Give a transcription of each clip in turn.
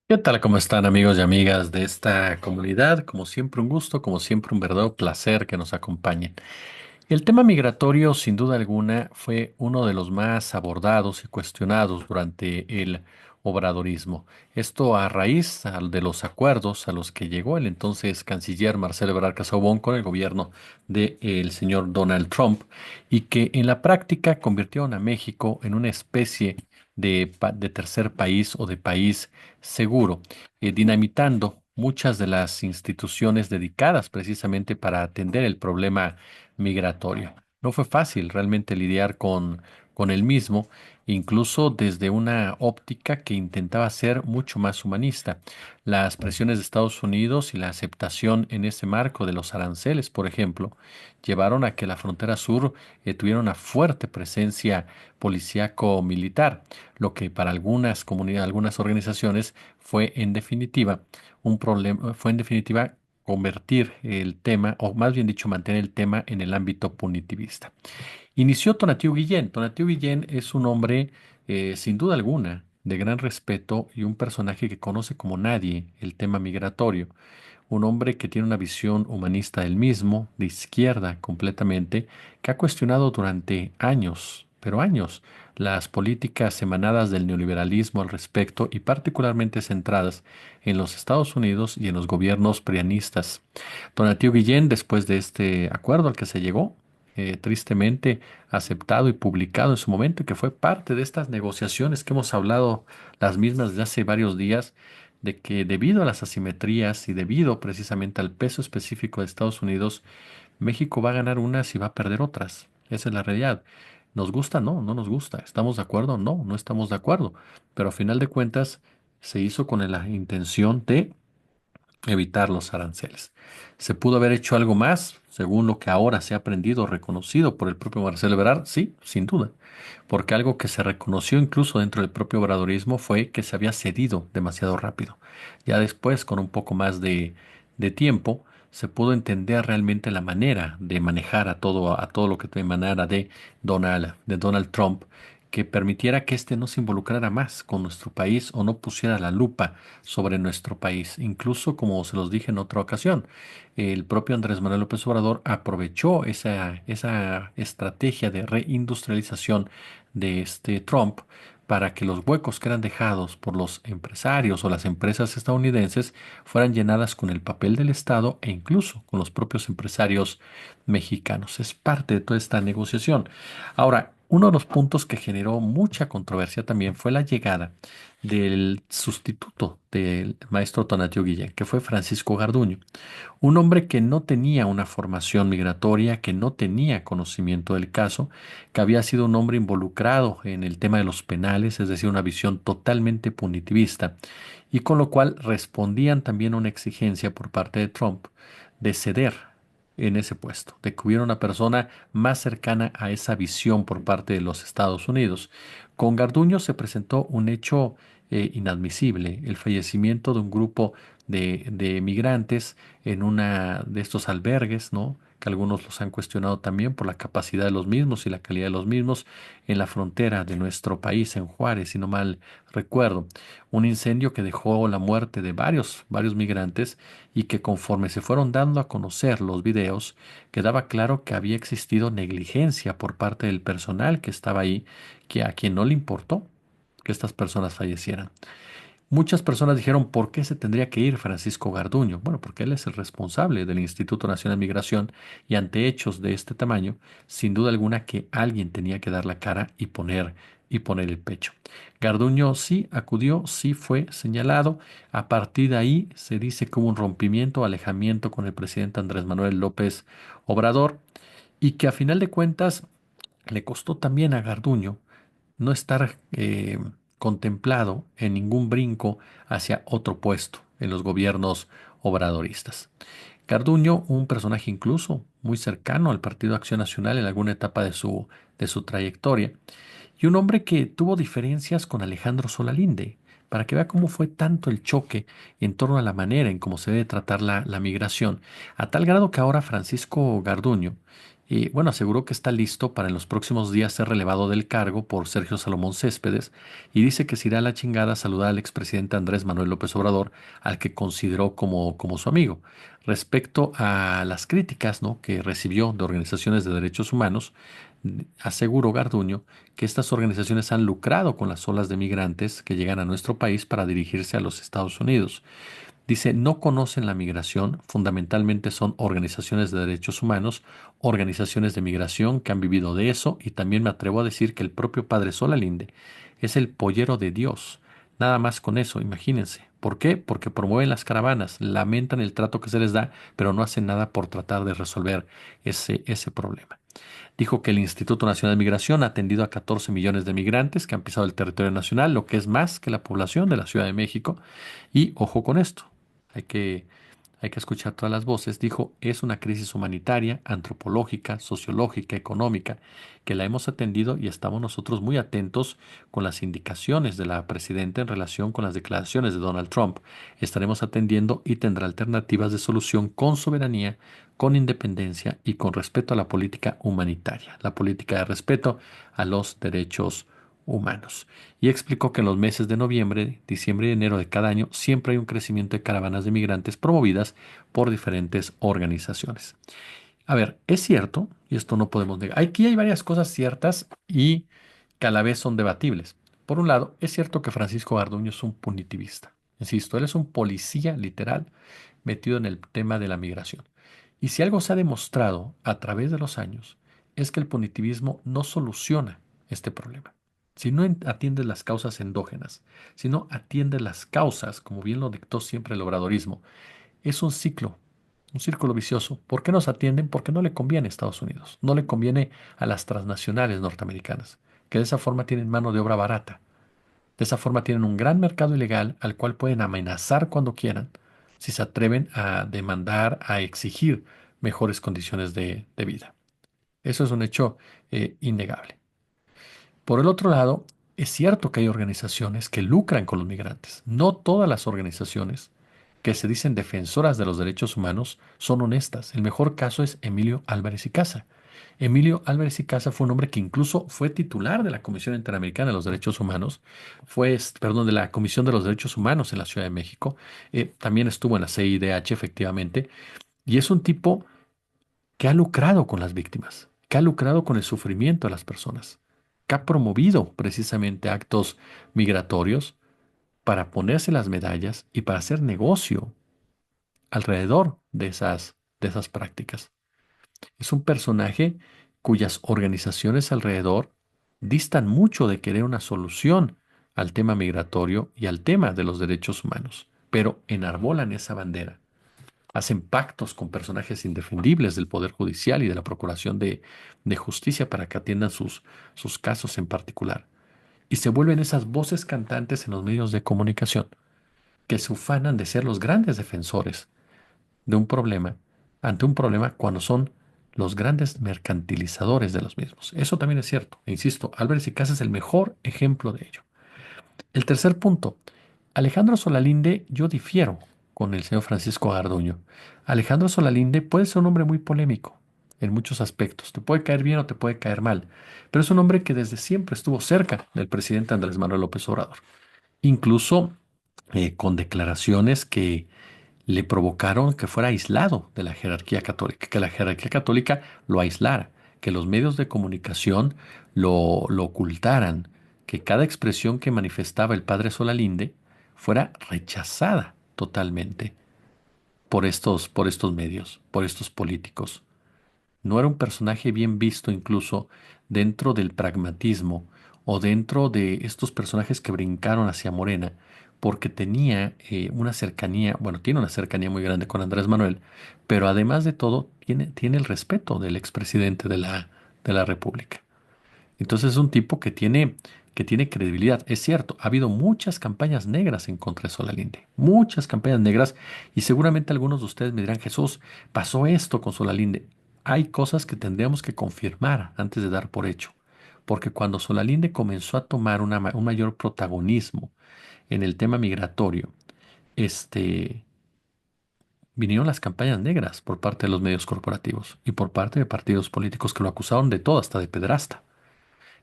¿Qué tal? ¿Cómo están amigos y amigas de esta comunidad? Como siempre un gusto, como siempre un verdadero placer que nos acompañen. El tema migratorio, sin duda alguna, fue uno de los más abordados y cuestionados durante el obradorismo. Esto a raíz de los acuerdos a los que llegó el entonces canciller Marcelo Ebrard Casaubon con el gobierno del señor Donald Trump y que en la práctica convirtieron a México en una especie de tercer país o de país seguro, dinamitando muchas de las instituciones dedicadas precisamente para atender el problema migratorio. No fue fácil realmente lidiar con el mismo, incluso desde una óptica que intentaba ser mucho más humanista. Las presiones de Estados Unidos y la aceptación en ese marco de los aranceles, por ejemplo, llevaron a que la frontera sur tuviera una fuerte presencia policíaco-militar, lo que para algunas comunidades, algunas organizaciones fue en definitiva un problema, fue en definitiva convertir el tema, o más bien dicho, mantener el tema en el ámbito punitivista. Inició Tonatiuh Guillén. Tonatiuh Guillén es un hombre, sin duda alguna, de gran respeto y un personaje que conoce como nadie el tema migratorio. Un hombre que tiene una visión humanista del mismo, de izquierda completamente, que ha cuestionado durante años, pero años, las políticas emanadas del neoliberalismo al respecto y particularmente centradas en los Estados Unidos y en los gobiernos prianistas. Tonatiuh Guillén, después de este acuerdo al que se llegó, tristemente aceptado y publicado en su momento, y que fue parte de estas negociaciones que hemos hablado las mismas de hace varios días, de que debido a las asimetrías y debido precisamente al peso específico de Estados Unidos, México va a ganar unas y va a perder otras. Esa es la realidad. ¿Nos gusta? No, no nos gusta. ¿Estamos de acuerdo? No, no estamos de acuerdo. Pero a final de cuentas se hizo con la intención de evitar los aranceles. ¿Se pudo haber hecho algo más, según lo que ahora se ha aprendido, reconocido por el propio Marcelo Ebrard? Sí, sin duda, porque algo que se reconoció incluso dentro del propio obradorismo fue que se había cedido demasiado rápido. Ya después, con un poco más de tiempo, se pudo entender realmente la manera de manejar a todo lo que emanara de Donald Trump, que permitiera que éste no se involucrara más con nuestro país o no pusiera la lupa sobre nuestro país. Incluso, como se los dije en otra ocasión, el propio Andrés Manuel López Obrador aprovechó esa estrategia de reindustrialización de este Trump para que los huecos que eran dejados por los empresarios o las empresas estadounidenses fueran llenadas con el papel del Estado e incluso con los propios empresarios mexicanos. Es parte de toda esta negociación. Ahora, uno de los puntos que generó mucha controversia también fue la llegada del sustituto del maestro Tonatiuh Guillén, que fue Francisco Garduño, un hombre que no tenía una formación migratoria, que no tenía conocimiento del caso, que había sido un hombre involucrado en el tema de los penales, es decir, una visión totalmente punitivista, y con lo cual respondían también a una exigencia por parte de Trump de ceder en ese puesto, de que hubiera una persona más cercana a esa visión por parte de los Estados Unidos. Con Garduño se presentó un hecho inadmisible, el fallecimiento de un grupo de migrantes en una de estos albergues, ¿no? Que algunos los han cuestionado también por la capacidad de los mismos y la calidad de los mismos en la frontera de nuestro país, en Juárez, si no mal recuerdo. Un incendio que dejó la muerte de varios migrantes y que conforme se fueron dando a conocer los videos, quedaba claro que había existido negligencia por parte del personal que estaba ahí, que a quien no le importó que estas personas fallecieran. Muchas personas dijeron, ¿por qué se tendría que ir Francisco Garduño? Bueno, porque él es el responsable del Instituto Nacional de Migración y ante hechos de este tamaño, sin duda alguna que alguien tenía que dar la cara y poner el pecho. Garduño sí acudió, sí fue señalado. A partir de ahí se dice que hubo un rompimiento, alejamiento con el presidente Andrés Manuel López Obrador y que a final de cuentas le costó también a Garduño no estar contemplado en ningún brinco hacia otro puesto en los gobiernos obradoristas. Garduño, un personaje incluso muy cercano al Partido Acción Nacional en alguna etapa de su trayectoria, y un hombre que tuvo diferencias con Alejandro Solalinde, para que vea cómo fue tanto el choque en torno a la manera en cómo se debe tratar la migración, a tal grado que ahora Francisco Garduño Y bueno, aseguró que está listo para en los próximos días ser relevado del cargo por Sergio Salomón Céspedes y dice que se irá a la chingada a saludar al expresidente Andrés Manuel López Obrador, al que consideró como su amigo. Respecto a las críticas, ¿no?, que recibió de organizaciones de derechos humanos, aseguró Garduño que estas organizaciones han lucrado con las olas de migrantes que llegan a nuestro país para dirigirse a los Estados Unidos. Dice, no conocen la migración, fundamentalmente son organizaciones de derechos humanos, organizaciones de migración que han vivido de eso y también me atrevo a decir que el propio padre Solalinde es el pollero de Dios. Nada más con eso, imagínense. ¿Por qué? Porque promueven las caravanas, lamentan el trato que se les da, pero no hacen nada por tratar de resolver ese problema. Dijo que el Instituto Nacional de Migración ha atendido a 14 millones de migrantes que han pisado el territorio nacional, lo que es más que la población de la Ciudad de México. Y ojo con esto, hay que, hay que escuchar todas las voces. Dijo, es una crisis humanitaria, antropológica, sociológica, económica, que la hemos atendido y estamos nosotros muy atentos con las indicaciones de la presidenta en relación con las declaraciones de Donald Trump. Estaremos atendiendo y tendrá alternativas de solución con soberanía, con independencia y con respeto a la política humanitaria, la política de respeto a los derechos humanos. Y explicó que en los meses de noviembre, diciembre y enero de cada año siempre hay un crecimiento de caravanas de migrantes promovidas por diferentes organizaciones. A ver, es cierto, y esto no podemos negar, aquí hay varias cosas ciertas y que a la vez son debatibles. Por un lado, es cierto que Francisco Garduño es un punitivista. Insisto, él es un policía literal metido en el tema de la migración. Y si algo se ha demostrado a través de los años, es que el punitivismo no soluciona este problema. Si no atiendes las causas endógenas, si no atiendes las causas, como bien lo dictó siempre el obradorismo, es un ciclo, un círculo vicioso. ¿Por qué nos atienden? Porque no le conviene a Estados Unidos, no le conviene a las transnacionales norteamericanas, que de esa forma tienen mano de obra barata. De esa forma tienen un gran mercado ilegal al cual pueden amenazar cuando quieran si se atreven a demandar, a exigir mejores condiciones de vida. Eso es un hecho innegable. Por el otro lado, es cierto que hay organizaciones que lucran con los migrantes. No todas las organizaciones que se dicen defensoras de los derechos humanos son honestas. El mejor caso es Emilio Álvarez y Casa. Emilio Álvarez y Casa fue un hombre que incluso fue titular de la Comisión Interamericana de los Derechos Humanos, perdón, de la Comisión de los Derechos Humanos en la Ciudad de México, también estuvo en la CIDH efectivamente, y es un tipo que ha lucrado con las víctimas, que ha lucrado con el sufrimiento de las personas, que ha promovido precisamente actos migratorios para ponerse las medallas y para hacer negocio alrededor de esas prácticas. Es un personaje cuyas organizaciones alrededor distan mucho de querer una solución al tema migratorio y al tema de los derechos humanos, pero enarbolan esa bandera. Hacen pactos con personajes indefendibles del Poder Judicial y de la Procuración de Justicia para que atiendan sus casos en particular. Y se vuelven esas voces cantantes en los medios de comunicación que se ufanan de ser los grandes defensores de un problema, ante un problema cuando son los grandes mercantilizadores de los mismos. Eso también es cierto. E insisto, Álvarez y Casa es el mejor ejemplo de ello. El tercer punto, Alejandro Solalinde, yo difiero con el señor Francisco Garduño. Alejandro Solalinde puede ser un hombre muy polémico en muchos aspectos. Te puede caer bien o te puede caer mal, pero es un hombre que desde siempre estuvo cerca del presidente Andrés Manuel López Obrador, incluso con declaraciones que le provocaron que fuera aislado de la jerarquía católica, que la jerarquía católica lo aislara, que los medios de comunicación lo ocultaran, que cada expresión que manifestaba el padre Solalinde fuera rechazada totalmente por estos medios, por estos políticos. No era un personaje bien visto incluso dentro del pragmatismo o dentro de estos personajes que brincaron hacia Morena, porque tenía una cercanía, bueno, tiene una cercanía muy grande con Andrés Manuel, pero además de todo tiene el respeto del expresidente de la República. Entonces es un tipo que tiene credibilidad. Es cierto, ha habido muchas campañas negras en contra de Solalinde, muchas campañas negras, y seguramente algunos de ustedes me dirán, Jesús, pasó esto con Solalinde. Hay cosas que tendríamos que confirmar antes de dar por hecho, porque cuando Solalinde comenzó a tomar un mayor protagonismo en el tema migratorio, este, vinieron las campañas negras por parte de los medios corporativos y por parte de partidos políticos que lo acusaron de todo, hasta de pederasta.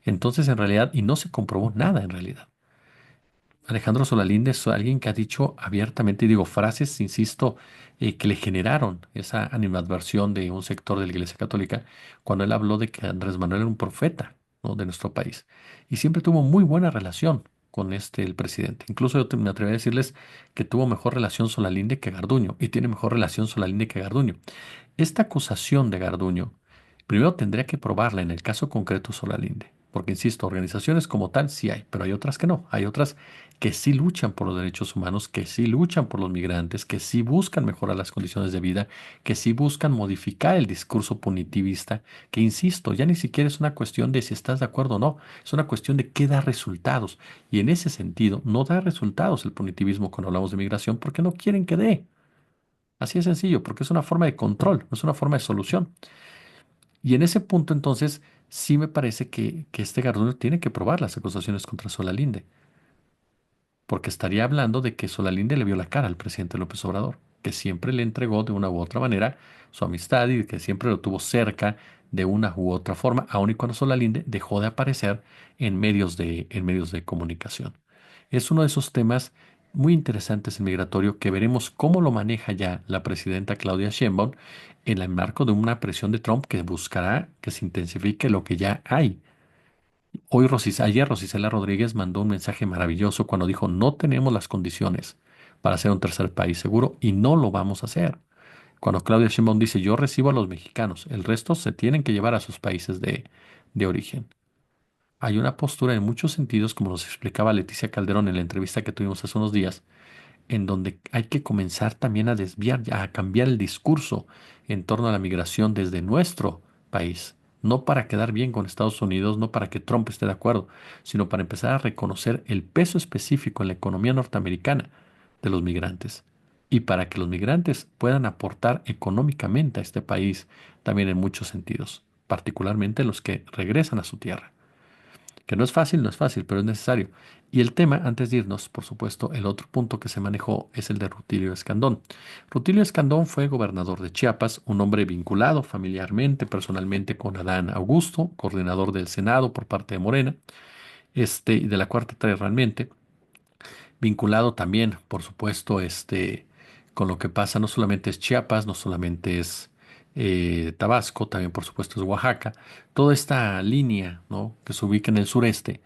Entonces, en realidad, y no se comprobó nada en realidad. Alejandro Solalinde es alguien que ha dicho abiertamente, y digo frases, insisto, que le generaron esa animadversión de un sector de la Iglesia Católica cuando él habló de que Andrés Manuel era un profeta, ¿no?, de nuestro país. Y siempre tuvo muy buena relación con el presidente. Incluso me atrevo a decirles que tuvo mejor relación Solalinde que Garduño y tiene mejor relación Solalinde que Garduño. Esta acusación de Garduño, primero tendría que probarla en el caso concreto Solalinde, porque insisto, organizaciones como tal sí hay, pero hay otras que no. Hay otras que sí luchan por los derechos humanos, que sí luchan por los migrantes, que sí buscan mejorar las condiciones de vida, que sí buscan modificar el discurso punitivista, que insisto, ya ni siquiera es una cuestión de si estás de acuerdo o no, es una cuestión de qué da resultados. Y en ese sentido, no da resultados el punitivismo cuando hablamos de migración porque no quieren que dé. Así de sencillo, porque es una forma de control, no es una forma de solución. Y en ese punto, entonces, sí me parece que este Garduño tiene que probar las acusaciones contra Solalinde, porque estaría hablando de que Solalinde le vio la cara al presidente López Obrador, que siempre le entregó de una u otra manera su amistad y que siempre lo tuvo cerca de una u otra forma, aun y cuando Solalinde dejó de aparecer en medios de comunicación. Es uno de esos temas muy interesantes en migratorio que veremos cómo lo maneja ya la presidenta Claudia Sheinbaum en el marco de una presión de Trump que buscará que se intensifique lo que ya hay. Ayer Rosicela Rodríguez mandó un mensaje maravilloso cuando dijo, no tenemos las condiciones para ser un tercer país seguro y no lo vamos a hacer. Cuando Claudia Sheinbaum dice, yo recibo a los mexicanos, el resto se tienen que llevar a sus países de origen. Hay una postura en muchos sentidos, como nos explicaba Leticia Calderón en la entrevista que tuvimos hace unos días, en donde hay que comenzar también a desviar, a cambiar el discurso en torno a la migración desde nuestro país. No para quedar bien con Estados Unidos, no para que Trump esté de acuerdo, sino para empezar a reconocer el peso específico en la economía norteamericana de los migrantes y para que los migrantes puedan aportar económicamente a este país también en muchos sentidos, particularmente los que regresan a su tierra. Que no es fácil, no es fácil, pero es necesario. Y el tema, antes de irnos, por supuesto, el otro punto que se manejó es el de Rutilio Escandón. Rutilio Escandón fue gobernador de Chiapas, un hombre vinculado familiarmente, personalmente con Adán Augusto, coordinador del Senado por parte de Morena, y de la Cuarta T realmente, vinculado también, por supuesto, con lo que pasa, no solamente es Chiapas, no solamente es Tabasco, también por supuesto es Oaxaca, toda esta línea, ¿no?, que se ubica en el sureste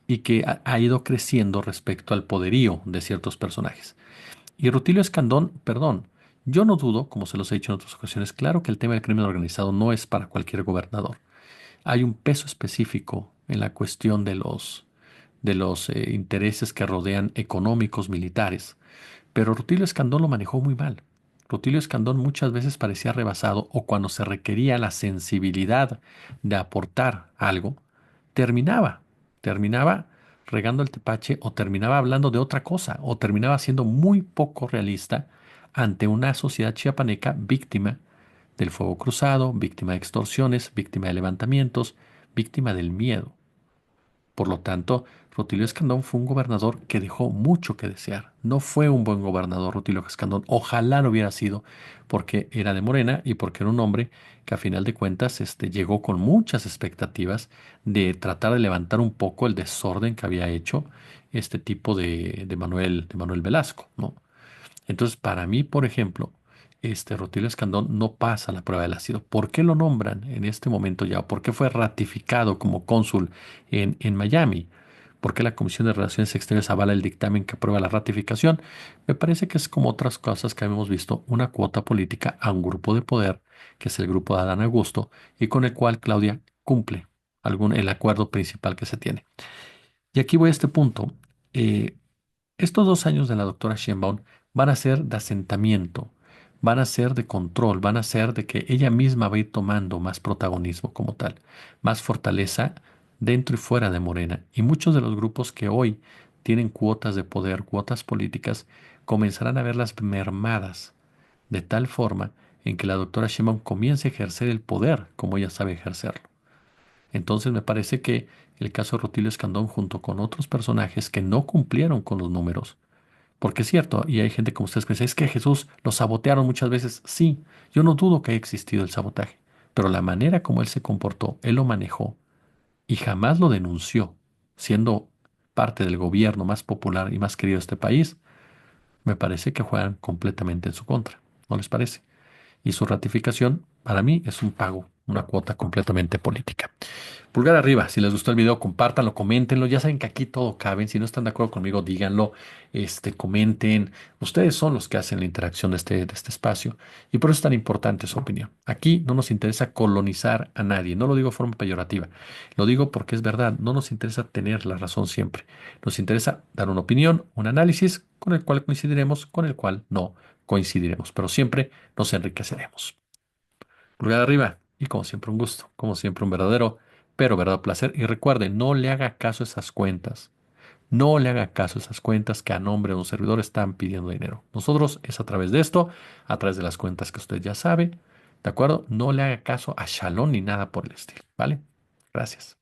y que ha ido creciendo respecto al poderío de ciertos personajes. Y Rutilio Escandón, perdón, yo no dudo, como se los he dicho en otras ocasiones, claro que el tema del crimen organizado no es para cualquier gobernador. Hay un peso específico en la cuestión de los intereses que rodean económicos, militares, pero Rutilio Escandón lo manejó muy mal. Rutilio Escandón muchas veces parecía rebasado o cuando se requería la sensibilidad de aportar algo, terminaba, terminaba regando el tepache o terminaba hablando de otra cosa o terminaba siendo muy poco realista ante una sociedad chiapaneca víctima del fuego cruzado, víctima de extorsiones, víctima de levantamientos, víctima del miedo. Por lo tanto, Rutilio Escandón fue un gobernador que dejó mucho que desear. No fue un buen gobernador Rutilio Escandón. Ojalá lo hubiera sido, porque era de Morena y porque era un hombre que a final de cuentas llegó con muchas expectativas de tratar de levantar un poco el desorden que había hecho este tipo de Manuel Velasco, ¿no? Entonces, para mí, por ejemplo, Rutilio Escandón no pasa la prueba del ácido. ¿Por qué lo nombran en este momento ya? ¿Por qué fue ratificado como cónsul en Miami? ¿Por qué la Comisión de Relaciones Exteriores avala el dictamen que aprueba la ratificación? Me parece que es como otras cosas que hemos visto, una cuota política a un grupo de poder, que es el grupo de Adán Augusto, y con el cual Claudia cumple el acuerdo principal que se tiene. Y aquí voy a este punto. Eh, Estos 2 años de la doctora Sheinbaum van a ser de asentamiento, van a ser de control, van a ser de que ella misma va a ir tomando más protagonismo como tal, más fortaleza dentro y fuera de Morena. Y muchos de los grupos que hoy tienen cuotas de poder, cuotas políticas, comenzarán a verlas mermadas de tal forma en que la doctora Sheinbaum comience a ejercer el poder como ella sabe ejercerlo. Entonces me parece que el caso de Rutilio Escandón junto con otros personajes que no cumplieron con los números, Porque es cierto, y hay gente como ustedes que dice, es que Jesús lo sabotearon muchas veces. Sí, yo no dudo que haya existido el sabotaje, pero la manera como él se comportó, él lo manejó y jamás lo denunció, siendo parte del gobierno más popular y más querido de este país, me parece que juegan completamente en su contra. ¿No les parece? Y su ratificación, para mí, es un pago, una cuota completamente política. Pulgar arriba, si les gustó el video, compártanlo, coméntenlo. Ya saben que aquí todo cabe. Si no están de acuerdo conmigo, díganlo, comenten. Ustedes son los que hacen la interacción de este espacio. Y por eso es tan importante su opinión. Aquí no nos interesa colonizar a nadie. No lo digo de forma peyorativa. Lo digo porque es verdad. No nos interesa tener la razón siempre. Nos interesa dar una opinión, un análisis con el cual coincidiremos, con el cual no coincidiremos. Pero siempre nos enriqueceremos. Pulgar arriba. Y como siempre un gusto, como siempre un verdadero, pero verdadero placer. Y recuerde, no le haga caso a esas cuentas. No le haga caso a esas cuentas que a nombre de un servidor están pidiendo dinero. Nosotros es a través de esto, a través de las cuentas que usted ya sabe. ¿De acuerdo? No le haga caso a Shalom ni nada por el estilo. ¿Vale? Gracias.